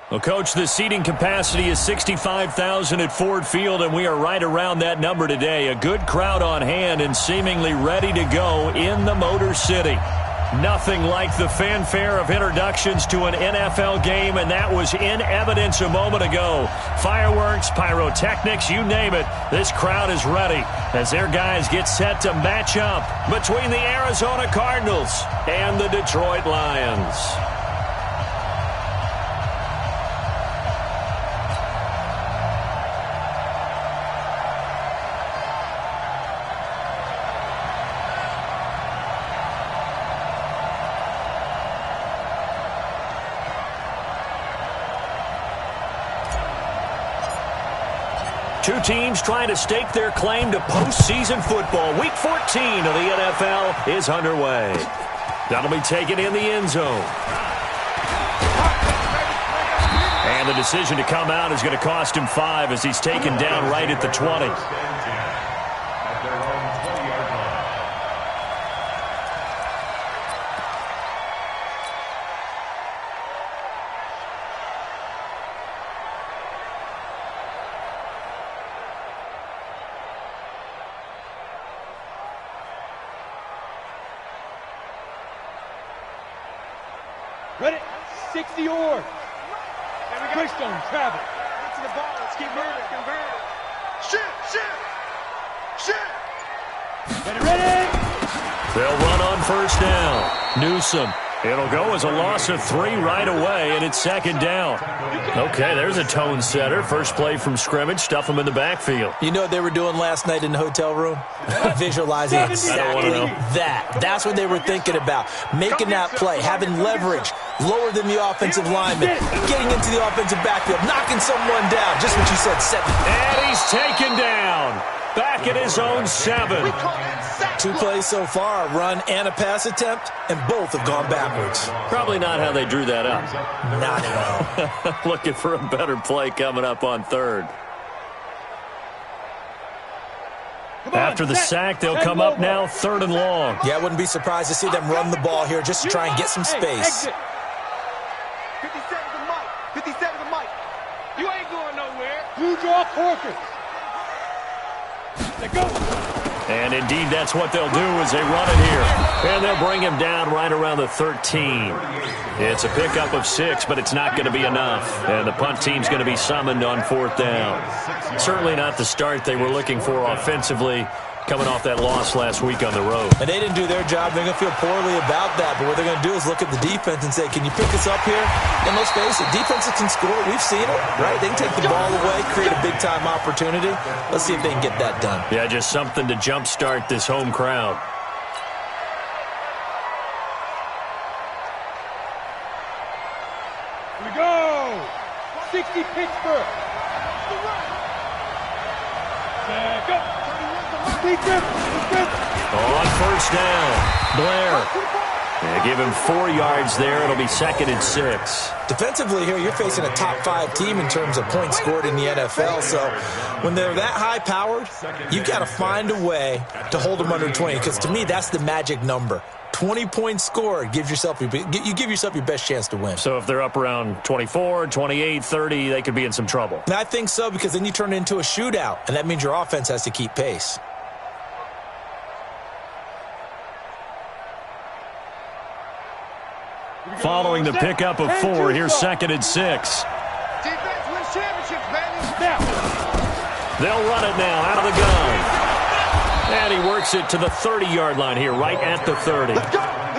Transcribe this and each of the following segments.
Well, Coach, the seating capacity is 65,000 at Ford Field, and we are right around that number today. A good crowd on hand and seemingly ready to go in the Motor City. Nothing like the fanfare of introductions to an NFL game, and that was in evidence a moment ago. Fireworks, pyrotechnics, you name it. This crowd is ready as their guys get set to match up between the Arizona Cardinals and the Detroit Lions. Two teams trying to stake their claim to postseason football. Week 14 of the NFL is underway. That'll be taken in the end zone. And the decision to come out is going to cost him 5 as he's taken down right at the 20. Ready? 60 yards. Quickstone, travel. Get to the ball. Let's keep moving. Shoot. Ready? They'll run on first down. Newsom. It'll go as a loss of 3 right away, and it's second down. Okay, there's a tone setter. First play from scrimmage. Stuff them in the backfield. You know what they were doing last night in the hotel room? Visualizing exactly that. That's what they were thinking about. Making that play, having leverage, lower than the offensive lineman, getting into the offensive backfield, knocking someone down. Just what you said, 7. And he's taken down. Back at his own 7. 2 plays so far, a run and a pass attempt, and both have gone backwards. Probably not how they drew that up. Not at all. Looking for a better play coming up on third. After the sack, they'll come up now 3rd and long. Yeah, I wouldn't be surprised to see them run the ball here just to try and get some space. 57 to Mike. You ain't going nowhere. You draw Corker. Let go. And indeed, that's what they'll do as they run it here. And they'll bring him down right around the 13. It's a pickup of 6, but it's not going to be enough. And the punt team's going to be summoned on 4th down. Certainly not the start they were looking for offensively, coming off that loss last week on the road. And they didn't do their job. They're going to feel poorly about that. But what they're going to do is look at the defense and say, can you pick us up here? And let's face it, defenses can score. We've seen it, right? They can take the ball away, create a big-time opportunity. Let's see if they can get that done. Yeah, just something to jumpstart this home crowd. Here we go. 60 Pittsburgh. Go. On first down, Blair. They give him 4 yards there. It'll be 2nd and 6. Defensively here, you're facing a top-5 team in terms of points scored in the NFL. So when they're that high-powered, you've got to find a way to hold them under 20. Because to me, that's the magic number. 20 points scored, you give yourself your best chance to win. So if they're up around 24, 28, 30, they could be in some trouble. And I think so, because then you turn it into a shootout, and that means your offense has to keep pace. Following the pickup of 4, here's 2nd and 6. Defense wins championships, baby. Now. They'll run it now out of the gun. And he works it to the 30-yard line here, right at the 30.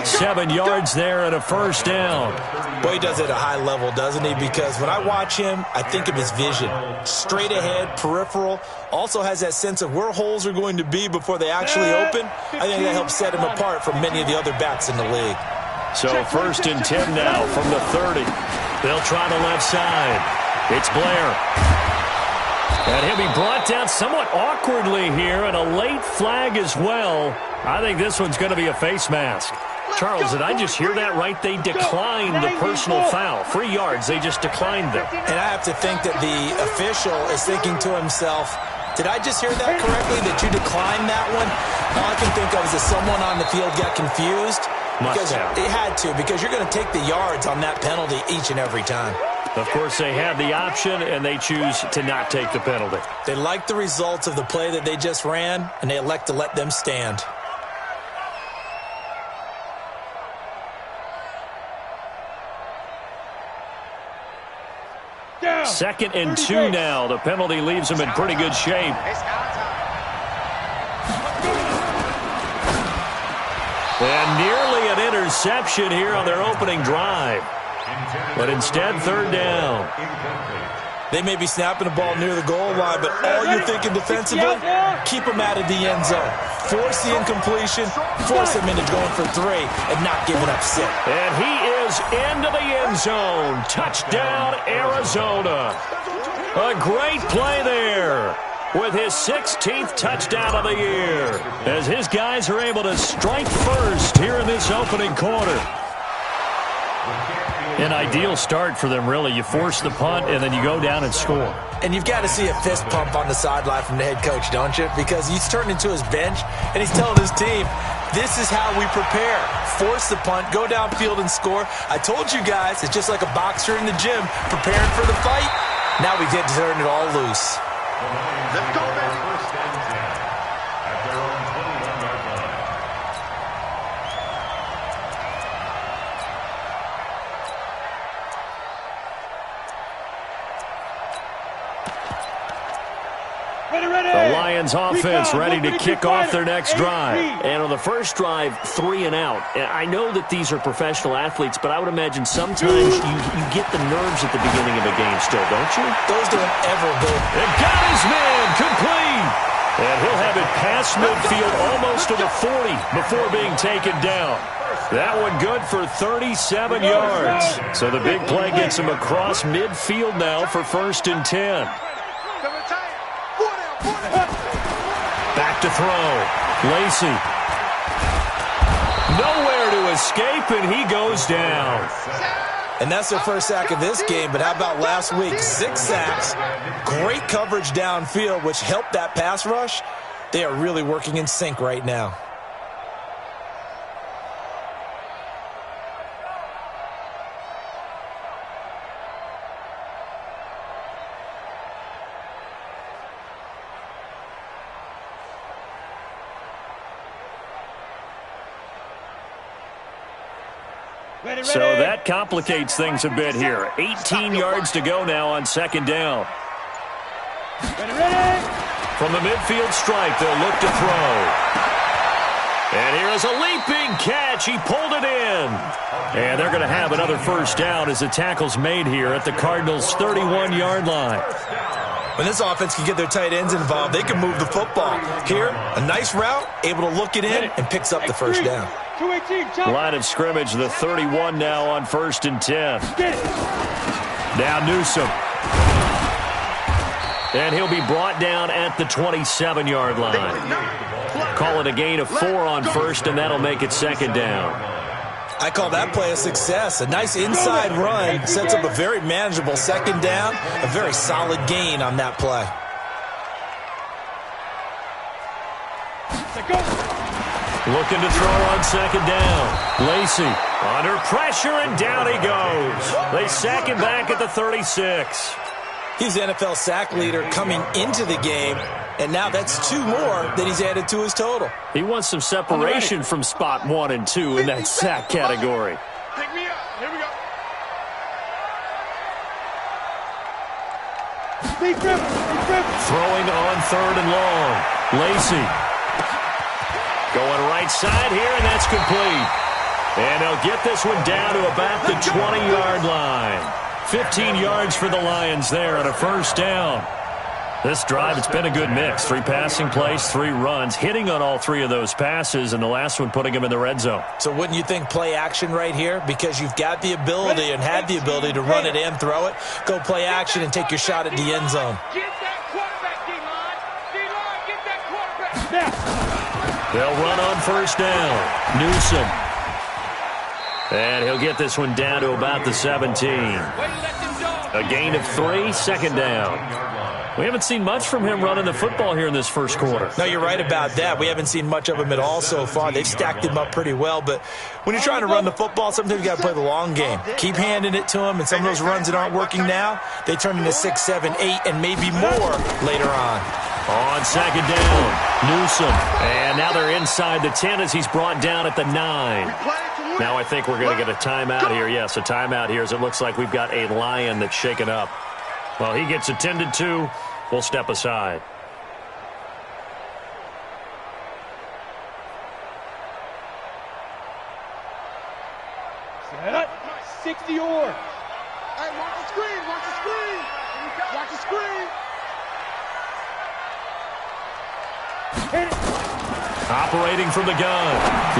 7 yards there and a first down. Boy, he does it at a high level, doesn't he? Because when I watch him, I think of his vision. Straight ahead, peripheral. Also has that sense of where holes are going to be before they actually open. I think that helps set him apart from many of the other backs in the league. So 1st and 10 now from the 30. They'll try the left side. It's Blair. And he'll be brought down somewhat awkwardly here, and a late flag as well. I think this one's going to be a face mask. Charles, did I just hear that right? They declined the personal foul. 3 yards, they just declined them. And I have to think that the official is thinking to himself, Did I just hear that correctly, that you declined that one? All I can think of is that someone on the field got confused. Must have. It had to, because you're going to take the yards on that penalty each and every time. Of course, they have the option, and they choose to not take the penalty. They like the results of the play that they just ran, and they elect to let them stand. Down. 2nd and 2 now. The penalty leaves them in pretty good shape. And nearly an interception here on their opening drive. But instead, 3rd down. They may be snapping the ball near the goal line, but all you're thinking defensively, keep them out of the end zone. Force the incompletion, force them into going for 3, and not giving up 6. And he is into the end zone. Touchdown, Arizona. A great play there with his 16th touchdown of the year, as his guys are able to strike first here in this opening quarter. An ideal start for them, really. You force the punt, and then you go down and score. And you've got to see a fist pump on the sideline from the head coach, don't you? Because he's turned into his bench, and he's telling his team, this is how we prepare. Force the punt, go downfield and score. I told you guys, it's just like a boxer in the gym preparing for the fight. Now we get to turn it all loose. Let's go, baby. The Lions offense ready to kick off their next drive. And on the first drive, 3 and out. And I know that these are professional athletes, but I would imagine sometimes you get the nerves at the beginning of a game still, don't you? Those don't ever go. And got his man complete. And he'll have it past midfield almost to the 40 before being taken down. That one good for 37 yards. So the big play gets him across midfield now for 1st and 10. Back to throw. Lacey. Nowhere to escape, and he goes down. And that's their first sack of this game, but how about last week? 6 sacks, great coverage downfield, which helped that pass rush. They are really working in sync right now. So that complicates things a bit here. 18 yards to go now on 2nd down. From the midfield stripe, they'll look to throw. And here is a leaping catch. He pulled it in. And they're going to have another 1st down as the tackle's made here at the Cardinals' 31-yard line. When this offense can get their tight ends involved, they can move the football. Here, a nice route, able to look it in, and picks up the 1st down. Line of scrimmage, the 31 now on 1st and 10. Now Newsom. And he'll be brought down at the 27-yard line. Call it a gain of 4 on 1st, and that'll make it 2nd down. I call that play a success. A nice inside run sets up a very manageable 2nd down. A very solid gain on that play. Looking to throw on 2nd down. Lacey under pressure, and down he goes. They sack him back at the 36. He's the NFL sack leader coming into the game, and now that's 2 more that he's added to his total. He wants some separation from spot 1 and 2 in that sack category. Pick me up. Here we go. Throwing on 3rd and long. Lacey going right side here, and that's complete. And they'll get this one down to about the 20-yard line. 15 yards for the Lions there on a 1st down. This drive, it's been a good mix. 3 passing plays, 3 runs, hitting on all 3 of those passes, and the last one putting him in the red zone. So wouldn't you think play action right here? Because you've got the ability and had the ability to run it and throw it. Go play action and take your shot at the end zone. Get that quarterback, D-line. D-line, get that quarterback. They'll run on 1st down. Newsom. And he'll get this one down to about the 17. A gain of 3, 2nd down. We haven't seen much from him running the football here in this first quarter. No, you're right about that. We haven't seen much of him at all so far. They've stacked him up pretty well, but when you're trying to run the football, sometimes you got to play the long game. Keep handing it to him, and some of those runs that aren't working now, they turn into 6, 7, 8, and maybe more later on. On second down, Newsom. And now they're inside the 10 as he's brought down at the 9. Now I think we're going to get a timeout here. Yes, a timeout here as it looks like we've got a Lion that's shaken up. Well, he gets attended to. We'll step aside. Set up. 60 yards. Hey, watch the screen. Watch the screen. Watch the screen. Hit it. Operating from the gun,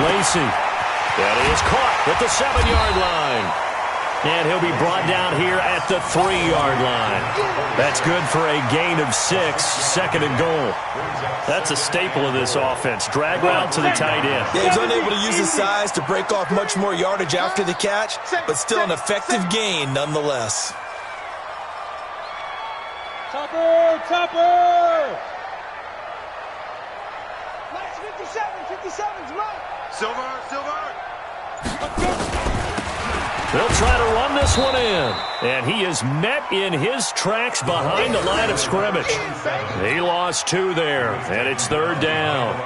Lacey. That is caught at the 7-yard line. And he'll be brought down here at the 3-yard line. That's good for a gain of 6, second and goal. That's a staple of this offense. Drag route to the tight end. Yeah, he's unable to use his size to break off much more yardage after the catch, but still an effective gain nonetheless. Topper, topper. Nice 57, 57's right. Silver, silver. They'll try to run this one in. And he is met in his tracks behind the line of scrimmage. He lost 2 there, and it's third down.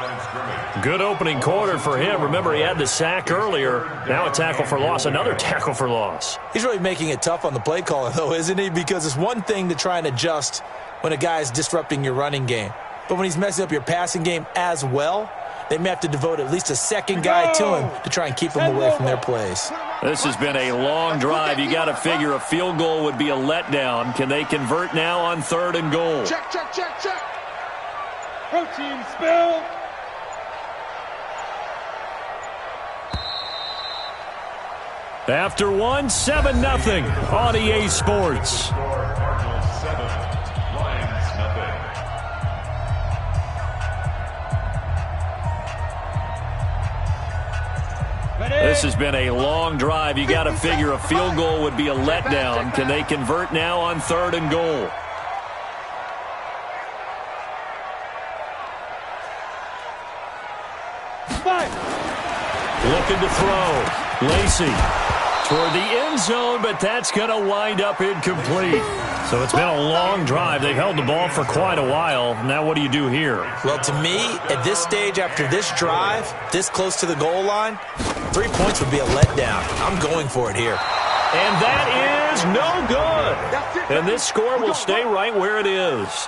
Good opening quarter for him. Remember, he had the sack earlier. Now a tackle for loss, another tackle for loss. He's really making it tough on the play caller, though, isn't he? Because it's one thing to try and adjust when a guy is disrupting your running game. But when he's messing up your passing game as well, they may have to devote at least a second guy to him to try and keep him away from their plays. This has been a long drive. You got to figure a field goal would be a letdown. Can they convert now on 3rd and goal? Check, check, check, check. Protein spill. After 1, 7-0 on EA Sports. This has been a long drive. You got to figure a field goal would be a letdown. Can they convert now on 3rd and goal? Looking to throw. Lacey toward the end zone, but that's going to wind up incomplete. So it's been a long drive. They've held the ball for quite a while. Now what do you do here? Well, to me, at this stage, after this drive, this close to the goal line, 3 points would be a letdown. I'm going for it here. And that is no good. And this score will stay right where it is.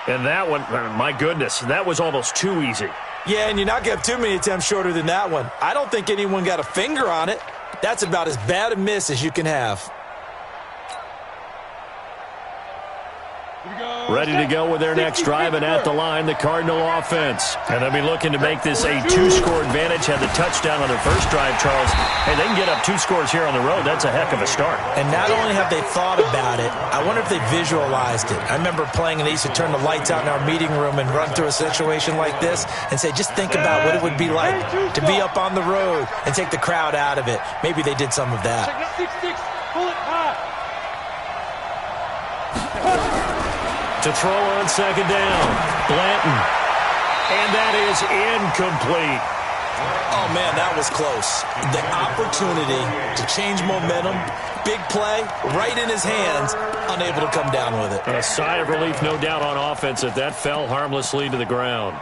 And that one, my goodness, that was almost too easy. Yeah, and you're not going to have too many attempts shorter than that one. I don't think anyone got a finger on it. That's about as bad a miss as you can have. Ready to go with their next drive, and at the line, the Cardinal offense. And they'll be looking to make this a 2-score advantage. Had the touchdown on their first drive, Charles. Hey, they can get up 2 scores here on the road. That's a heck of a start. And not only have they thought about it, I wonder if they visualized it. I remember playing, and they used to turn the lights out in our meeting room and run through a situation like this and say, just think about what it would be like to be up on the road and take the crowd out of it. Maybe they did some of that. 6-6, pull it high. To throw on second down, Blanton. And that is incomplete. Oh, man, that was close. The opportunity to change momentum, big play, right in his hands, unable to come down with it. A sigh of relief, no doubt, on offense if that fell harmlessly to the ground.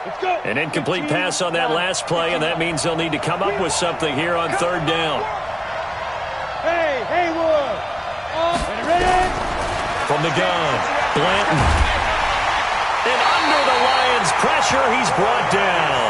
Let's go. An incomplete pass on that last play, and that means they'll need to come up with something here on 3rd down. Hey, Haywood. Ready? From the gun, Blanton. And under the Lions' pressure, he's brought down.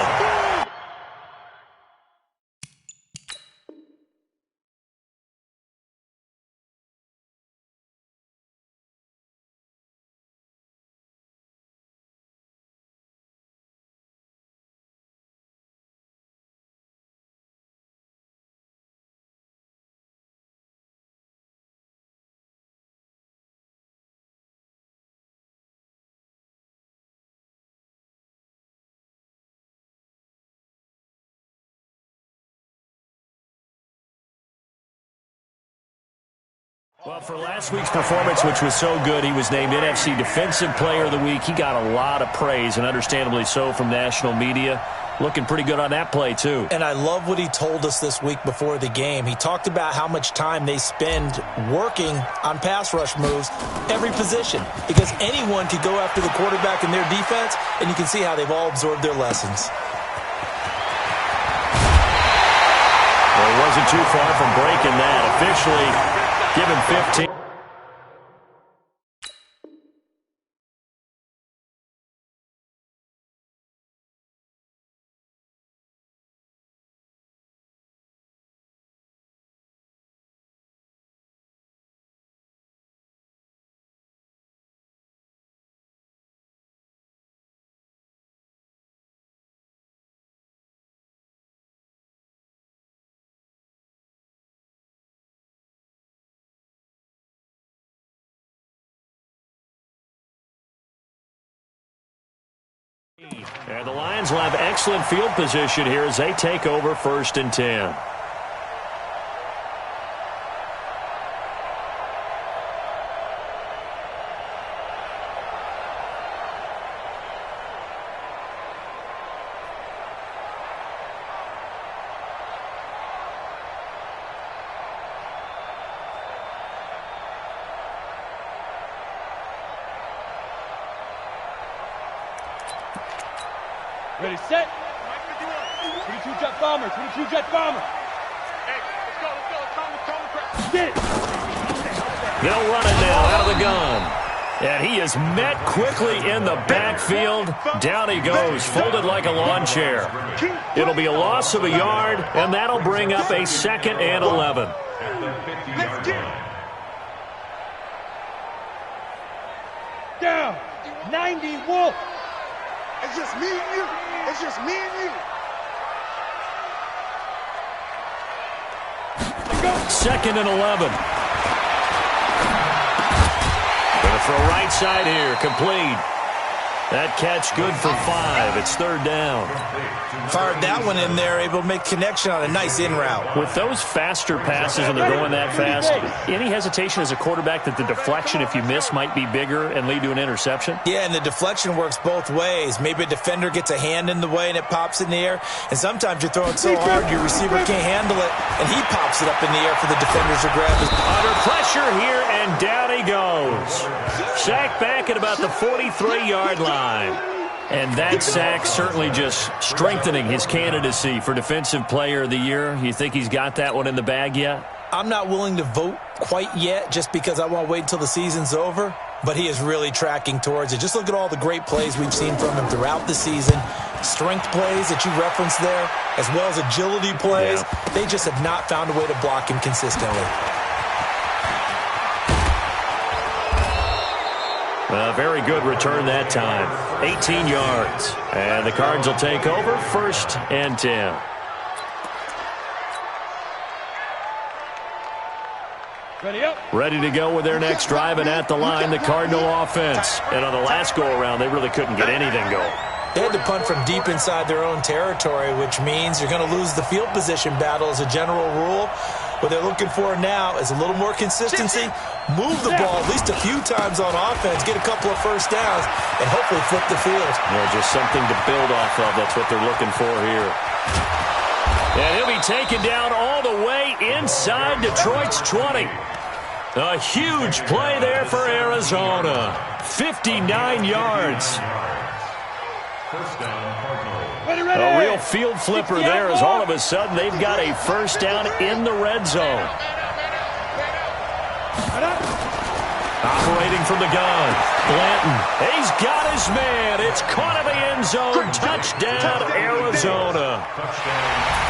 Well, for last week's performance, which was so good, he was named NFC Defensive Player of the Week. He got a lot of praise, and understandably so, from national media. Looking pretty good on that play, too. And I love what he told us this week before the game. He talked about how much time they spend working on pass rush moves, every position, because anyone could go after the quarterback in their defense, and you can see how they've all absorbed their lessons. Well, he wasn't too far from breaking that. Officially given 15. And the Lions will have excellent field position here as they take over 1st and 10. Ready, set. 22 jet bomber, 22 jet bomber. Hey, let's go. Get it. They'll run it now out of the gun. And he is met quickly in the backfield. Down he goes, folded like a lawn chair. It'll be a loss of a yard, and that'll bring up a 2nd and 11. Let's get it. Down. 90 Wolf. It's just me and you. It's just me and you. 2nd and 11. Gonna throw right side here, complete. That catch good for 5. It's 3rd down. Fired that one in there, able to make connection on a nice in route. With those faster passes and they're going that fast, any hesitation as a quarterback that the deflection, if you miss, might be bigger and lead to an interception? Yeah, and the deflection works both ways. Maybe a defender gets a hand in the way and it pops in the air. And sometimes you're throwing so hard your receiver can't handle it, and he pops it up in the air for the defenders to grab it. Under pressure here, and down he goes. Sacked back at about the 43-yard line. And that sack certainly just strengthening his candidacy for Defensive Player of the Year. You think he's got that one in the bag yet? I'm not willing to vote quite yet just because I want to wait until the season's over, but he is really tracking towards it. Just look at all the great plays we've seen from him throughout the season. Strength plays that you referenced there, as well as agility plays. Yeah. They just have not found a way to block him consistently. A very good return that time. 18 yards. And the Cards will take over 1st and 10. Ready up. Ready to go with their next drive, and at the line, the Cardinal offense. And on the last go-around, they really couldn't get anything going. They had to punt from deep inside their own territory, which means you're going to lose the field position battle as a general rule. What they're looking for now is a little more consistency, move the ball at least a few times on offense, get a couple of first downs, and hopefully flip the field. Yeah, just something to build off of. That's what they're looking for here. And he'll be taken down all the way inside Detroit's 20. A huge play there for Arizona. 59 yards. First down, Cardinals. A real field flipper there as all of a sudden they've got a first down in the red zone. Operating from the gun, Blanton. He's got his man. It's caught in the end zone. Touchdown, Arizona.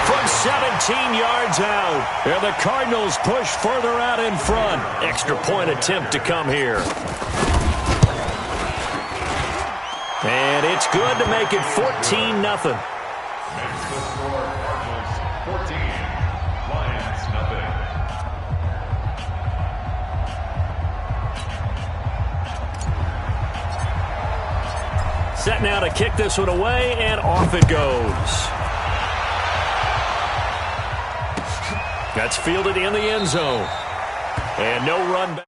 From 17 yards out. And the Cardinals push further out in front. Extra point attempt to come here. And it's good to make it 14-0. Makes the score Cardinals 14, Lions 0. Set now to kick this one away, and off it goes. That's fielded in the end zone. And no run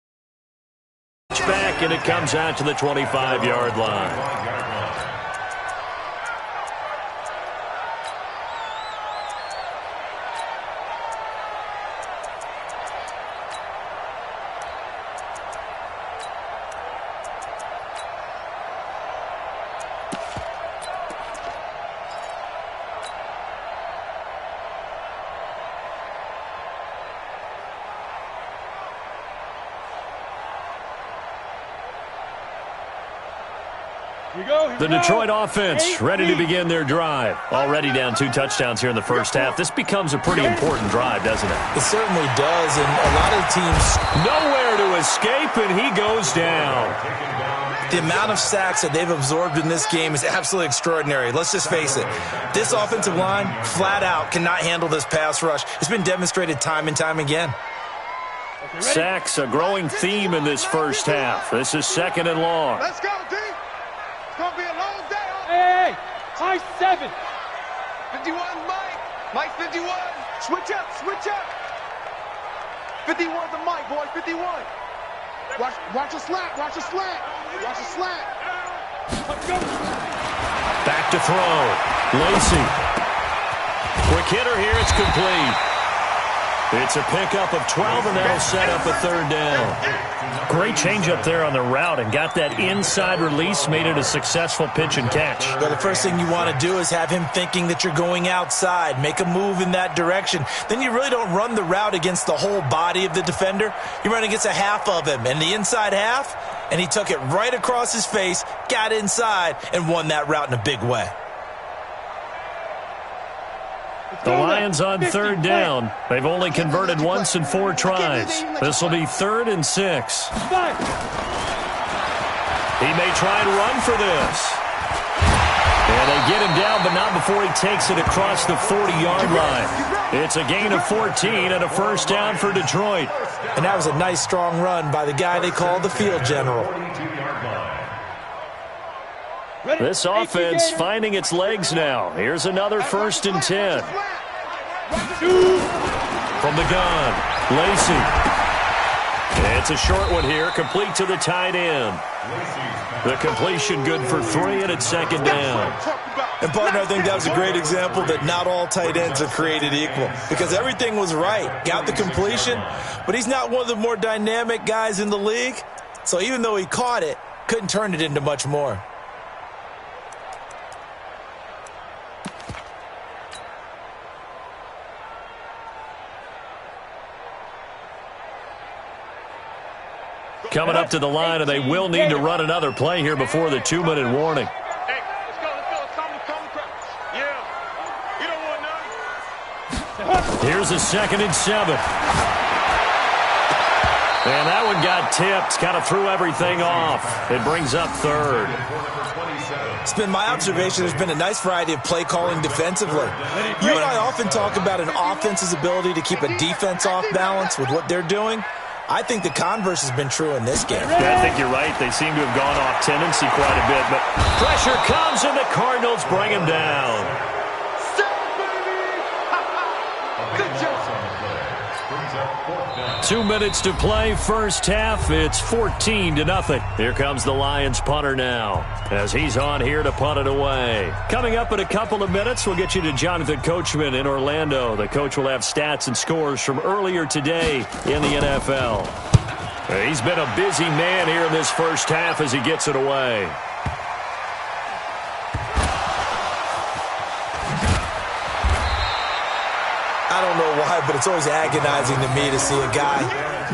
back, and it comes out to the 25-yard line. The Detroit offense ready to begin their drive. Already down 2 touchdowns here in the first half. This becomes a pretty important drive, doesn't it? It certainly does, and a lot of teams... Nowhere to escape, and he goes down. The amount of sacks that they've absorbed in this game is absolutely extraordinary. Let's just face it. This offensive line, flat out, cannot handle this pass rush. It's been demonstrated time and time again. Sacks, a growing theme in this first half. This is 2nd and long. Let's go, D. It's going to be a long day. Hey, high 7. 51, Mike. Mike 51. Switch up, switch up. 51 the Mike, boy, 51. Watch a slant, watch a slant. Watch a slant. Back to throw. Lacey. Quick hitter here, it's complete. It's a pickup of 12, and that'll set up a 3rd down. Great change up there on the route and got that inside release, made it a successful pitch and catch. Well, the first thing you want to do is have him thinking that you're going outside, make a move in that direction. Then you really don't run the route against the whole body of the defender. You run against a half of him, and the inside half, and he took it right across his face, got inside, and won that route in a big way. The Lions on 3rd down. They've only converted once in 4 tries. This will be 3rd and 6. He may try and run for this. And they get him down, but not before he takes it across the 40-yard line. It's a gain of 14 and a 1st down for Detroit. And that was a nice, strong run by the guy they call the field general. This offense finding its legs now. Here's another 1st and 10. From the gun, Lacey. It's a short one here, complete to the tight end. The completion good for 3, and it's 2nd down. And, partner, I think that was a great example that not all tight ends are created equal, because everything was right. Got the completion, but he's not one of the more dynamic guys in the league. So even though he caught it, couldn't turn it into much more. Coming up to the line, and they will need to run another play here before the 2-minute warning. Hey, let's go, let's go. Come. Yeah. You don't want none. Here's a 2nd and 7. And that one got tipped, kind of threw everything off. It brings up 3rd. It's been my observation there's been a nice variety of play calling defensively. You and I often talk about an offense's ability to keep a defense off balance with what they're doing. I think the converse has been true in this game. Yeah, I think you're right. They seem to have gone off tendency quite a bit, but pressure comes, and the Cardinals bring him down. Good job. 2 minutes to play, first half. It's 14-0. Here comes the Lions punter now, as he's on here to punt it away. Coming up in a couple of minutes, we'll get you to Jonathan Coachman in Orlando. The coach will have stats and scores from earlier today in the NFL. He's been a busy man here in this first half as he gets it away. I don't know why, but it's always agonizing to me to see a guy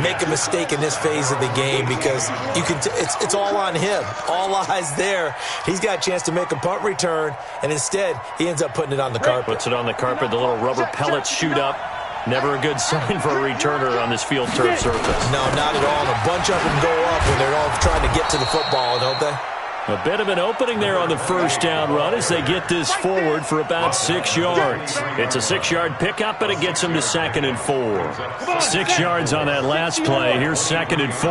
make a mistake in this phase of the game, because you can it's all on him. All eyes there. He's got a chance to make a punt return, and instead he ends up putting it on the carpet. Puts it on the carpet. The little rubber pellets shoot up. Never a good sign for a returner on this field turf surface. No, not at all. A bunch of them go up when they're all trying to get to the football, don't they? A bit of an opening there on the first down run as they get this forward for about 6 yards. It's a 6-yard pickup, and it gets them to 2nd and 4. 6 yards on that last play. Here's 2nd and 4.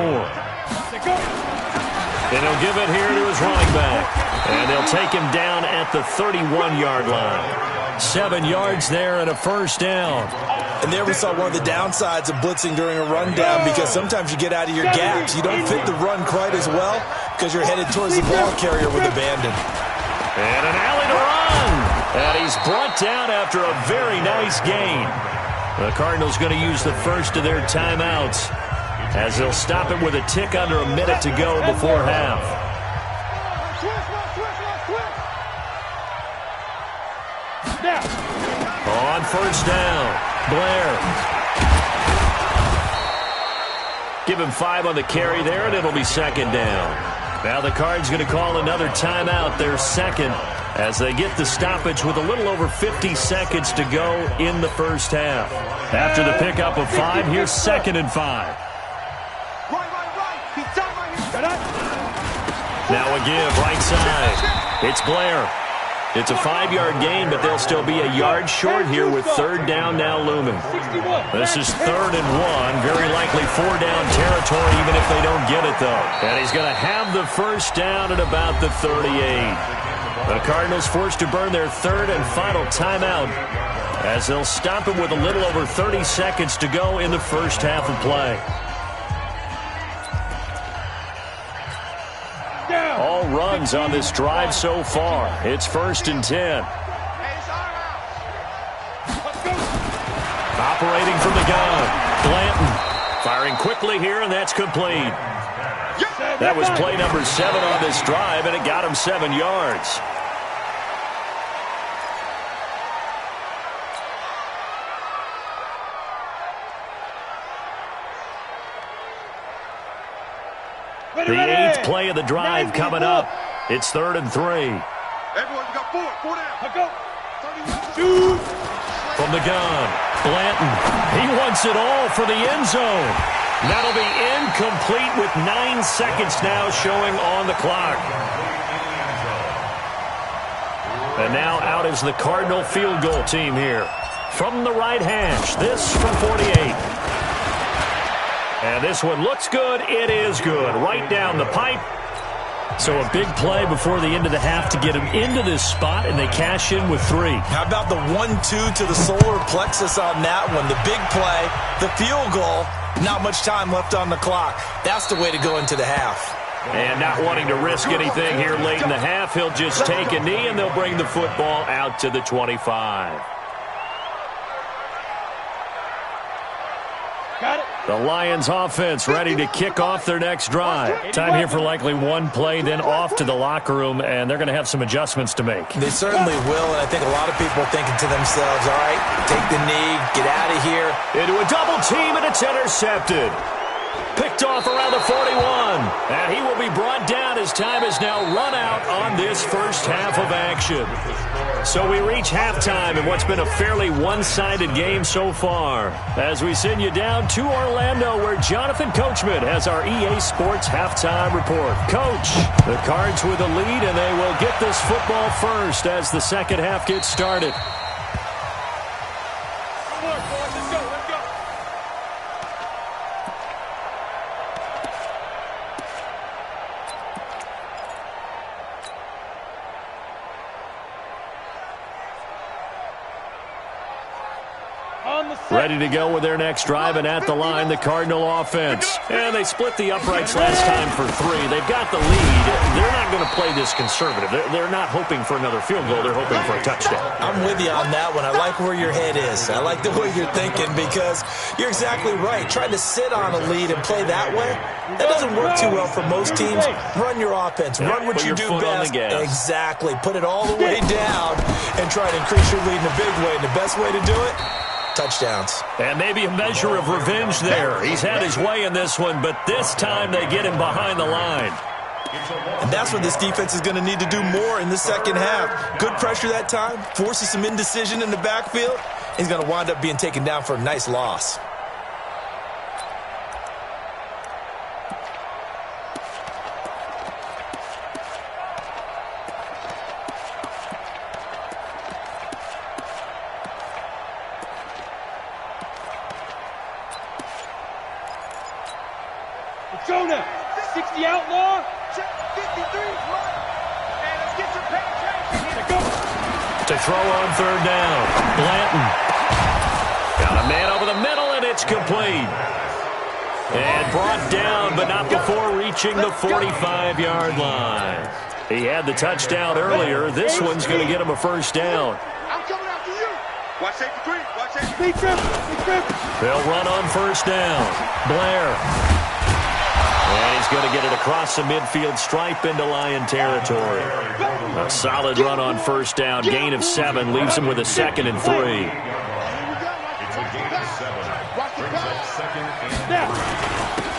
And he'll give it here to his running back. And they'll take him down at the 31-yard line. 7 yards there and a first down. And there we saw one of the downsides of blitzing during a rundown, because sometimes you get out of your gaps. You don't fit the run quite as well because you're headed towards the ball carrier with abandon. And an alley to run. And he's brought down after a very nice gain. The Cardinals going to use the first of their timeouts as they'll stop it with a tick under a minute to go before half. On first down, Blair. Give him 5 on the carry there, and it'll be second down. Now the Cards going to call another timeout, their second, as they get the stoppage with a little over 50 seconds to go in the first half. After the pickup of 5, here's 2nd and 5. Now a give, right side. It's Blair. It's a 5-yard gain, but they'll still be a yard short here with third down now looming. This is 3rd and 1, very likely 4-down territory even if they don't get it, though. And he's going to have the first down at about the 38. The Cardinals forced to burn their third and final timeout as they'll stop him with a little over 30 seconds to go in the first half of play. All runs on this drive so far. It's 1st and 10. Operating from the gun, Blanton firing quickly here, and that's complete. That was play number 7 on this drive, and it got him 7 yards. The 8th play of the drive coming up. It's 3rd and 3. Everyone, we got 4 down. Go. Shoot. From the gun, Blanton. He wants it all for the end zone. That'll be incomplete with 9 seconds now showing on the clock. And now out is the Cardinal field goal team here. From the right hash, this from 48. And this one looks good. It is good. Right down the pipe. So a big play before the end of the half to get him into this spot, and they cash in with 3. How about the 1-2 to the solar plexus on that one? The big play, the field goal, not much time left on the clock. That's the way to go into the half. And not wanting to risk anything here late in the half, he'll just take a knee, and they'll bring the football out to the 25. The Lions offense ready to kick off their next drive. Time here for likely one play, then off to the locker room, and they're going to have some adjustments to make. They certainly will, and I think a lot of people are thinking to themselves, all right, take the knee, get out of here. Into a double team, and it's intercepted. Picked off around the 41, and he will be brought down as time is now run out on this first half of action. So we reach halftime in what's been a fairly one-sided game so far, as we send you down to Orlando, where Jonathan Coachman has our EA Sports halftime report. Coach, the Cards with a lead, and they will get this football first as the second half gets started. Ready to go with their next drive, and at the line, the Cardinal offense. And they split the uprights last time for 3. They've got the lead. They're not going to play this conservative. They're not hoping for another field goal. They're hoping for a touchdown. I'm with you on that one. I like where your head is. I like the way you're thinking, because you're exactly right. Trying to sit on a lead and play that way, that doesn't work too well for most teams. Run your offense. Run what you do best. Exactly. Put it all the way down and try to increase your lead in a big way. And the best way to do it, touchdowns. And maybe a measure of revenge there. He's had his way in this one, but this time they get him behind the line. And that's what this defense is going to need to do more in the second half. Good pressure that time, forces some indecision in the backfield. He's going to wind up being taken down for a nice loss. Jonah, 60 outlaw. 53 right. And let's get some penetration. Go. to throw on third down. Blanton. Got a man over the middle, and it's complete. And brought down, but not before reaching the 45-yard line. He had the touchdown earlier. This one's going to get him a first down. I'm coming after you. Watch safety three. Watch safety three. Big trip. They'll run on first down. Blair. And he's going to get it across the midfield stripe into Lion territory. A solid run on first down. Gain of 7 leaves him with a 2nd and 3.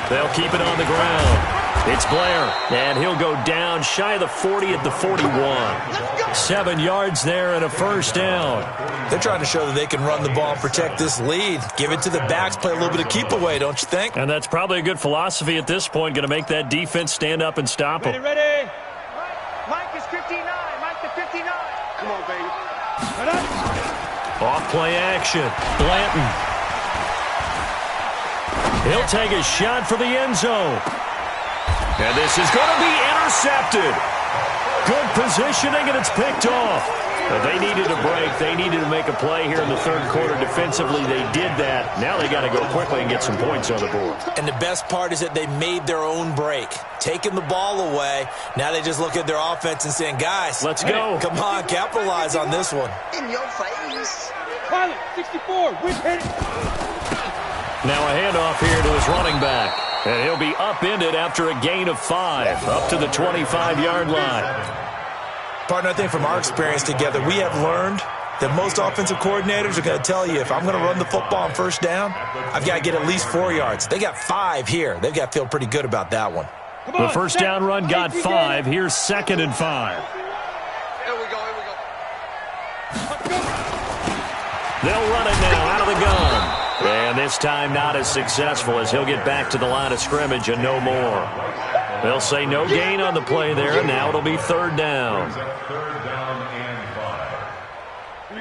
They'll keep it on the ground. It's Blair, and he'll go down shy of the 40 at the 41. 7 yards there and a first down. They're trying to show that they can run the ball and protect this lead. Give it to the backs, play a little bit of keep away, don't you think? And that's probably a good philosophy at this point, going to make that defense stand up and stop them. Ready. Mike is 59. Mike the 59. Come on, baby. Off play action. Blanton. He'll take a shot for the end zone. And this is going to be intercepted. Good positioning, and it's picked off. But they needed a break. They needed to make a play here in the third quarter. Defensively, they did that. Now they got to go quickly and get some points on the board. And the best part is that they made their own break. Taking the ball away. Now they just look at their offense and saying, guys, let's go. Come on, capitalize on this one. In your face. Pilot, 64. Whip hit it. Now a handoff here to his running back. And he'll be upended after a gain of 5, up to the 25-yard line. Partner, I think from our experience together, we have learned that most offensive coordinators are going to tell you, if I'm going to run the football on first down, I've got to get at least 4 yards. They got 5 here. They've got to feel pretty good about that one. The first down run got 5. Here's 2nd and 5. Here we go. They'll run it now out of the gun. And this time not as successful, as he'll get back to the line of scrimmage and no more. They'll say no gain on the play there, and now it'll be third down.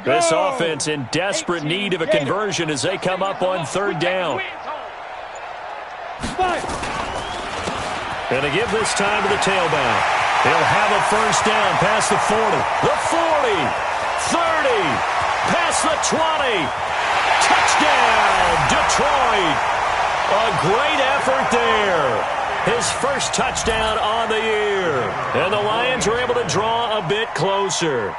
This offense in desperate need of a conversion as they come up on third down. And to give this time to the tailback. He'll have a first down past the 40, the 40, 30, past the 20. Touchdown, Detroit. A great effort there. His first touchdown on the year. And the Lions are able to draw a bit closer.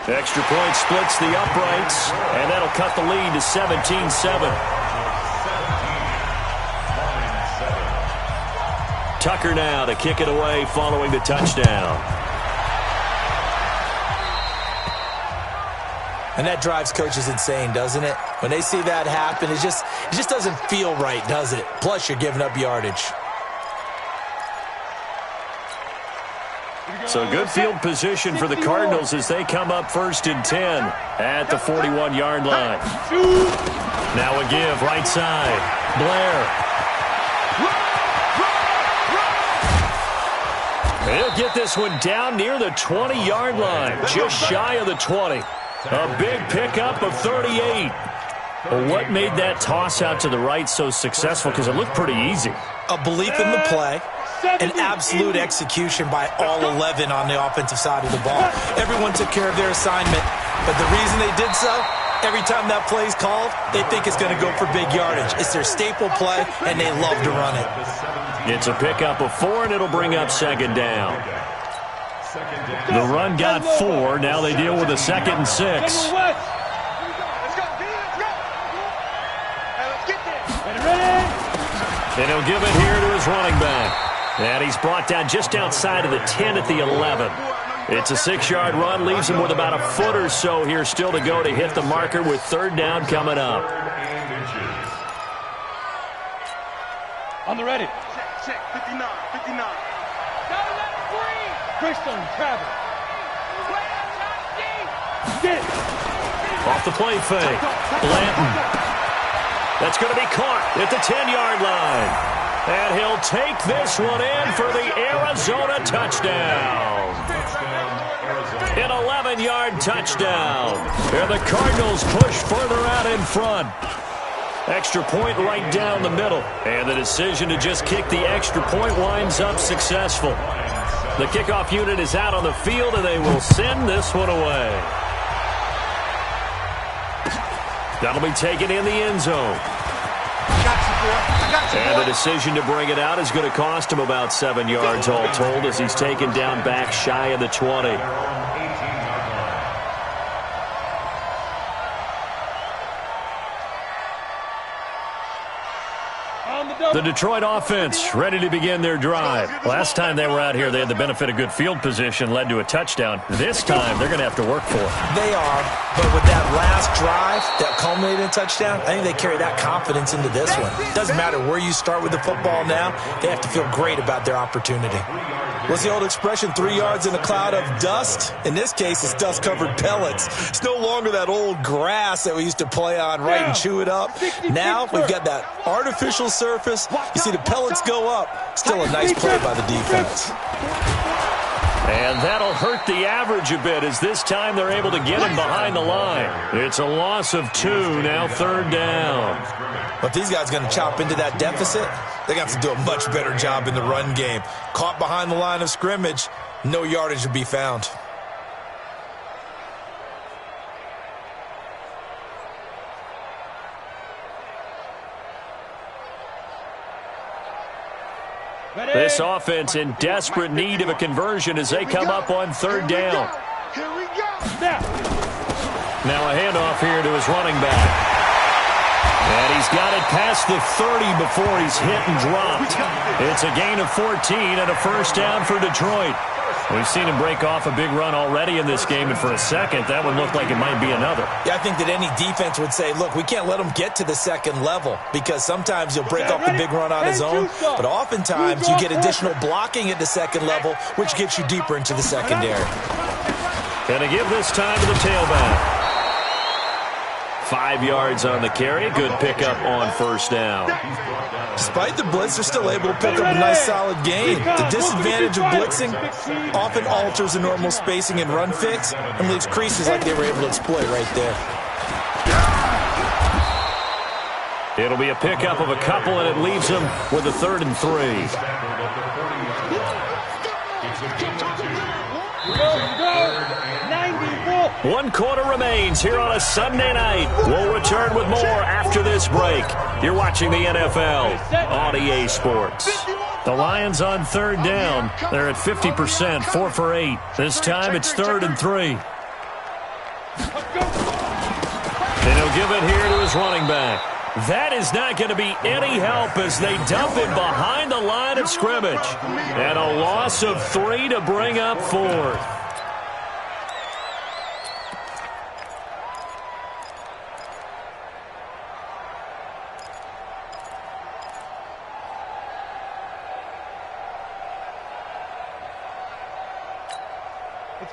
Extra point splits the uprights, and that'll cut the lead to 17-7. Tucker now to kick it away following the touchdown. And that drives coaches insane, doesn't it? When they see that happen, it just doesn't feel right, does it? Plus, you're giving up yardage. So good field position for the Cardinals as they come up 1st and 10 at the 41-yard line. Now a give right side. Blair. He'll get this one down near the 20-yard line, just shy of the 20. A big pickup of 38. Well, what made that toss out to the right so successful? Because it looked pretty easy. A belief in the play, an absolute execution by all 11 on the offensive side of the ball. Everyone took care of their assignment, but the reason they did so, every time that play is called, they think it's going to go for big yardage. It's their staple play, and they love to run it. It's a pickup of 4, and it'll bring up 2nd down. The run got 4. Now they deal with a 2nd and 6. Let's go. And he'll give it here to his running back. And he's brought down just outside of the 10 at the 11. It's a 6-yard run, leaves him with about a foot or so here still to go to hit the marker with third down coming up. On the ready. Check, 59. Christian, travel. Get it. Off the play fake. Blanton. That's going to be caught at the 10-yard line. And he'll take this one in for the Arizona touchdown. An 11-yard touchdown. And the Cardinals push further out in front. Extra point right down the middle. And the decision to just kick the extra point winds up successful. The kickoff unit is out on the field, and they will send this one away. That'll be taken in the end zone. And the decision to bring it out is going to cost him about 7 yards all told as he's taken down back shy of the 20. The Detroit offense ready to begin their drive. Last time they were out here, they had the benefit of good field position, led to a touchdown. This time, they're going to have to work for it. They are, but with that last drive that culminated in a touchdown, I think they carry that confidence into this one. Doesn't matter where you start with the football now, they have to feel great about their opportunity. What's the old expression, 3 yards in a cloud of dust? In this case, it's dust-covered pellets. It's no longer that old grass that we used to play on, right, and chew it up. Now we've got that artificial surface. You see the pellets go up. Still a nice play by the defense. And that'll hurt the average a bit as this time they're able to get him behind the line. It's a loss of 2, now 3rd down. But if these guys are going to chop into that deficit, they got to do a much better job in the run game. Caught behind the line of scrimmage, no yardage to be found. This offense in desperate need of a conversion as they come up on 3rd down. Here we go. Now a handoff here to his running back. And he's got it past the 30 before he's hit and dropped. It's a gain of 14 and a 1st down for Detroit. We've seen him break off a big run already in this game, and for a second, that one looked like it might be another. Yeah, I think that any defense would say, look, we can't let him get to the 2nd level because sometimes he'll break off the big run on his own, but oftentimes you get additional blocking at the 2nd level, which gets you deeper into the secondary. Gonna give this time to the tailback. 5 yards on the carry. Good pickup on 1st down. Despite the blitz, they're still able to pick up a nice solid gain. The disadvantage of blitzing often alters the normal spacing and run fits and leaves creases like they were able to exploit right there. It'll be a pickup of a couple, and it leaves them with a 3rd and 3. One quarter remains here on a Sunday night. We'll return with more after this break. You're watching the NFL on EA Sports. The Lions on 3rd down. They're at 50%, 4 for 8. This time it's 3rd and 3. And he'll give it here to his running back. That is not going to be any help as they dump him behind the line of scrimmage. And a loss of 3 to bring up 4th.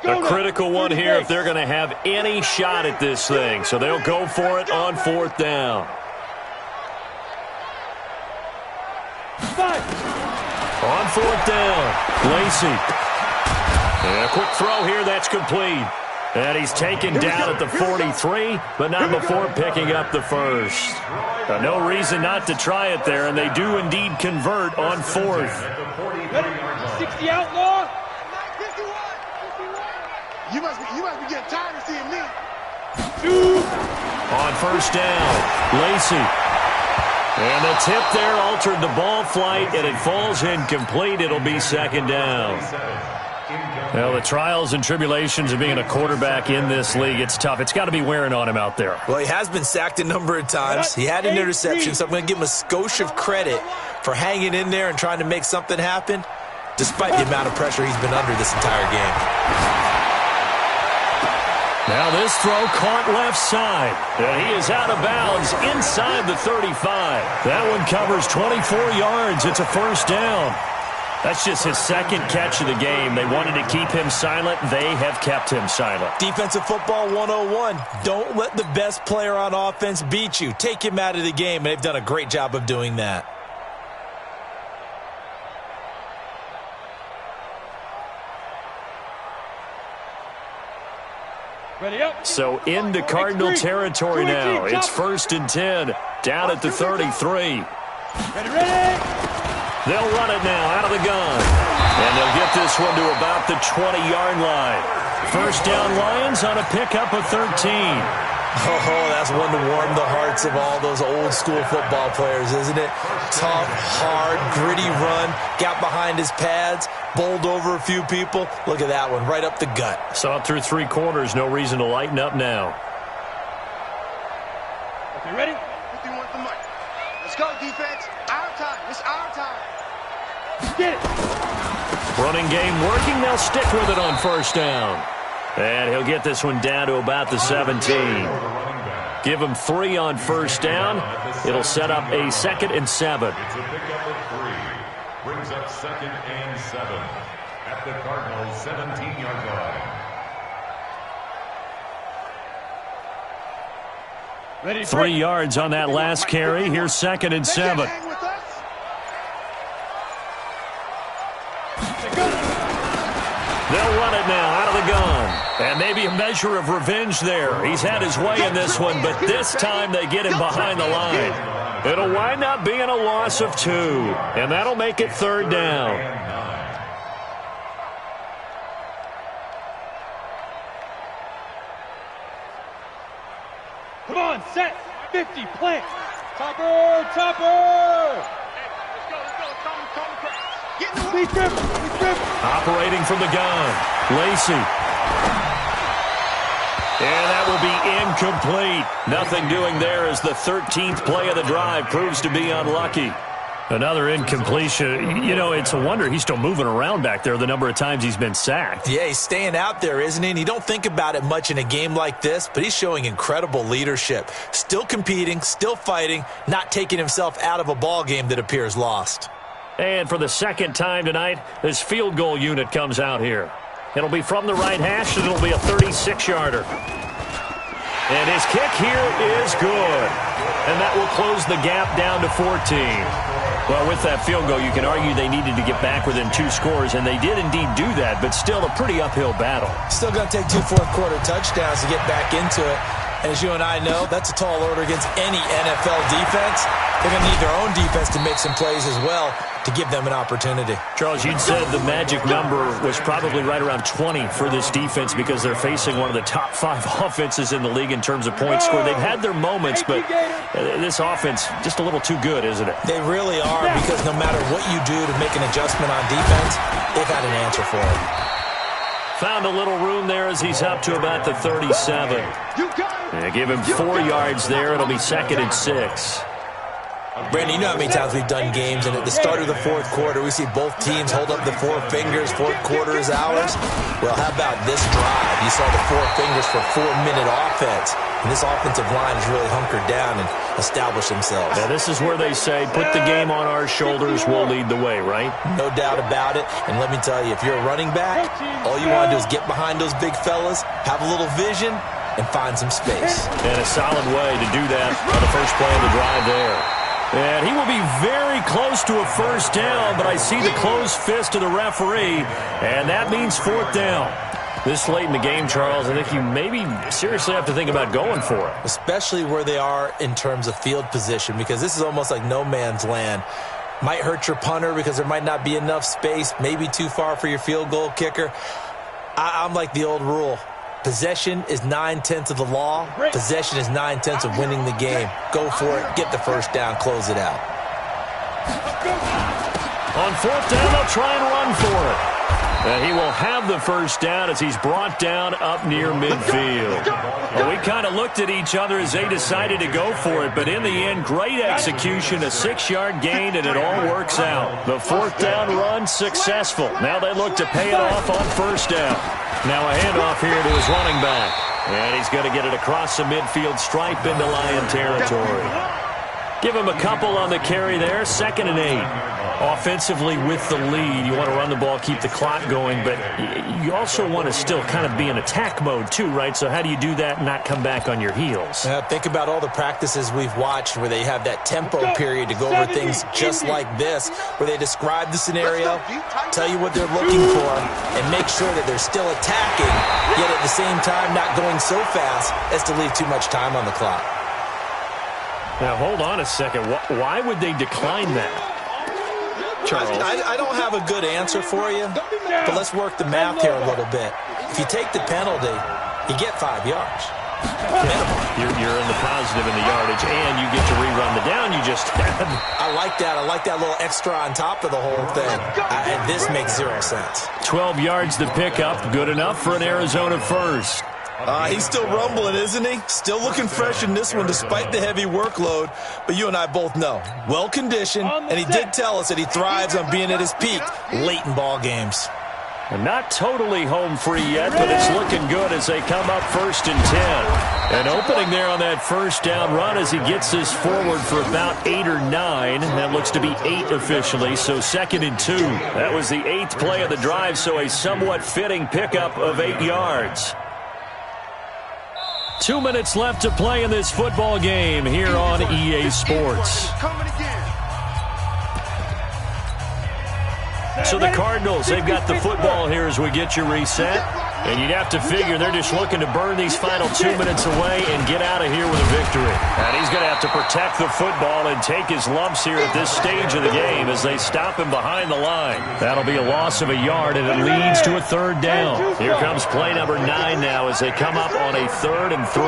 A critical one here if they're going to have any shot at this thing. So they'll go for it on 4th down. On 4th down, Lacey. And a quick throw here, that's complete. And he's taken down at the 43, but not before picking up the 1st. No reason not to try it there, and they do indeed convert on 4th. 60 outlaw. You must be getting tired of seeing me. On 1st down, Lacey. And the tip there altered the ball flight, and it falls incomplete. It'll be 2nd down. Well, the trials and tribulations of being a quarterback in this league, it's tough. It's got to be wearing on him out there. Well, he has been sacked a number of times. He had an interception, so I'm going to give him a skosh of credit for hanging in there and trying to make something happen, despite the amount of pressure he's been under this entire game. Now this throw caught left side, and he is out of bounds inside the 35. That one covers 24 yards. It's a 1st down. That's just his 2nd catch of the game. They wanted to keep him silent. They have kept him silent. Defensive football 101. Don't let the best player on offense beat you. Take him out of the game, and they've done a great job of doing that. So into Cardinal territory now. It's 1st and 10, down at the 33. Ready. They'll run it now out of the gun. And they'll get this one to about the 20-yard line. First down Lions on a pickup of 13. Oh, that's one to warm the hearts of all those old-school football players, isn't it? Tough, hard, gritty run, got behind his pads, bowled over a few people. Look at that one, right up the gut. Saw it through 3 quarters, no reason to lighten up now. Okay, ready? 51 at the mic. Let's go, defense. Our time. It's our time. Get it. Running game working, they'll stick with it on first down. And he'll get this one down to about the 17. Give him 3 on first down. It'll set up a 2nd and 7. It's a pickup of 3. Brings up 2nd and 7 at the Cardinals' 17-yard line. Ready, 3 yards on that last carry. Here's 2nd and 7. Hang with us. They'll run it now out of the gun. And maybe a measure of revenge there. He's had his way in this one, but this time they get him behind the line. It'll wind up being a loss of 2, and that'll make it 3rd down. Come on, set. 50, plant. Topper, topper. Lead grip, lead grip. Operating from the gun. Lacey. And that will be incomplete. Nothing doing there as the 13th play of the drive proves to be unlucky. Another incompletion. You know, it's a wonder he's still moving around back there the number of times he's been sacked. Yeah, he's staying out there, isn't he? And you don't think about it much in a game like this, but he's showing incredible leadership. Still competing, still fighting, not taking himself out of a ball game that appears lost. And for the 2nd time tonight, this field goal unit comes out here. It'll be from the right hash, and it'll be a 36-yarder. And his kick here is good. And that will close the gap down to 14. Well, with that field goal, you can argue they needed to get back within 2 scores, and they did indeed do that, but still a pretty uphill battle. Still going to take 2 fourth-quarter touchdowns to get back into it. And as you and I know, that's a tall order against any NFL defense. They're going to need their own defense to make some plays as well to give them an opportunity. Charles, you'd said the magic number was probably right around 20 for this defense because they're facing one of the top 5 offenses in the league in terms of points scored. They've had their moments, but this offense just a little too good, isn't it? They really are, because no matter what you do to make an adjustment on defense, they've had an answer for it. Found a little room there as he's up to about the 37. Give him 4 yards there. It'll be 2nd and 6. Brandon, you know how many times we've done games, and at the start of the 4th quarter, we see both teams hold up the 4 fingers. 4th quarter is ours. Well, how about this drive? You saw the 4 fingers for 4-minute offense, and this offensive line has really hunkered down and established themselves. Now, this is where they say, put the game on our shoulders, we'll lead the way, right? No doubt about it. And let me tell you, if you're a running back, all you want to do is get behind those big fellas, have a little vision, and find some space. And a solid way to do that on the first play of the drive there. And he will be very close to a first down, but I see the closed fist of the referee, and that means 4th down. This late in the game, Charles, I think you maybe seriously have to think about going for it. Especially where they are in terms of field position, because this is almost like no man's land. Might hurt your punter because there might not be enough space, maybe too far for your field goal kicker. I'm like the old rule. Possession is 9/10 of the law. Possession is 9/10 of winning the game. Go for it. Get the first down. Close it out. On 4th down, they'll try and run for it. And he will have the first down as he's brought down up near midfield. Well, we kind of looked at each other as they decided to go for it, but in the end, great execution, a 6-yard gain, and it all works out. The 4th down run successful. Now they look to pay it off on first down. Now a handoff here to his running back. And he's going to get it across the midfield stripe into Lion territory. Give him a couple on the carry there, 2nd and 8. Offensively with the lead, you want to run the ball, keep the clock going, but you also want to still kind of be in attack mode too, right? So how do you do that and not come back on your heels? Think about all the practices we've watched where they have that tempo period to go over things just like this, where they describe the scenario, tell you what they're looking for, and make sure that they're still attacking, yet at the same time not going so fast as to leave too much time on the clock. Now, hold on a second. Why would they decline that? Charles. I don't have a good answer for you, but let's work the math here a little bit. If you take the penalty, you get 5 yards. You're in the positive in the yardage, and you get to rerun the down you just had. I like that. I like that little extra on top of the whole thing. And this makes 0 sense. 12 yards to pick up. Good enough for an Arizona first. He's still rumbling, isn't he? Still looking fresh in this one despite the heavy workload. But you and I both know, well-conditioned, and he did tell us that he thrives on being at his peak late in ball games. And not totally home free yet, but it's looking good as they come up 1st and 10. And opening there on that first down run as he gets this forward for about 8 or 9. That looks to be 8 officially, so 2nd and 2. That was the 8th play of the drive, so a somewhat fitting pickup of 8 yards. 2 minutes left to play in this football game here on EA Sports. So the Cardinals, they've got the football here as we get you reset. And you'd have to figure they're just looking to burn these final 2 minutes away and get out of here with a victory. And he's going to have to protect the football and take his lumps here at this stage of the game as they stop him behind the line. That'll be a loss of a yard, and it leads to a 3rd down. Here comes play number 9 now as they come up on a 3rd and 3.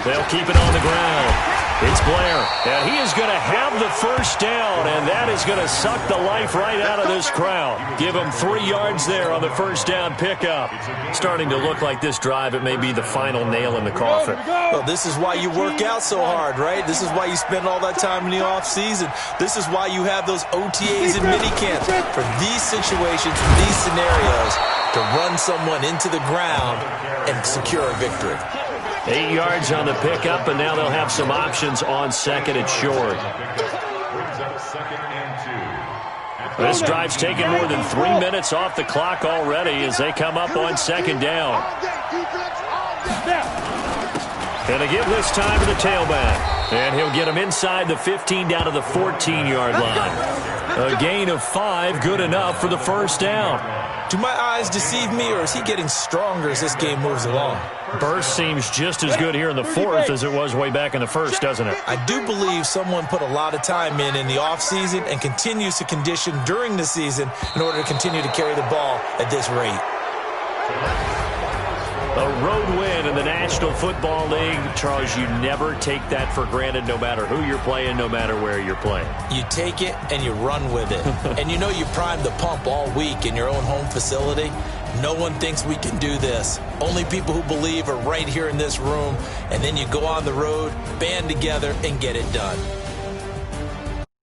They'll keep it on the ground. It's Blair, and he is going to have the first down, and that is going to suck the life right out of this crowd. Give him 3 yards there on the first down pickup. Starting to look like this drive, it may be the final nail in the coffin. Well, this is why you work out so hard, right? This is why you spend all that time in the offseason. This is why you have those OTAs and minicamps for these situations, these scenarios, to run someone into the ground and secure a victory. 8 yards on the pickup, and now they'll have some options on 2nd and short. This drive's taken more than 3 minutes off the clock already as they come up on 2nd down. And they give this time to the tailback. And he'll get him inside the 15 down to the 14-yard line. A gain of 5, good enough for the first down. Do my eyes deceive me, or is he getting stronger as this game moves along? Burst seems just as good here in the 4th as it was way back in the 1st, doesn't it? I do believe someone put a lot of time in the offseason and continues to condition during the season in order to continue to carry the ball at this rate. A road win in the National Football League. Charles, you never take that for granted no matter who you're playing, no matter where you're playing. You take it and you run with it. And you know you primed the pump all week in your own home facility. No one thinks we can do this. Only people who believe are right here in this room. And then you go on the road, band together, and get it done.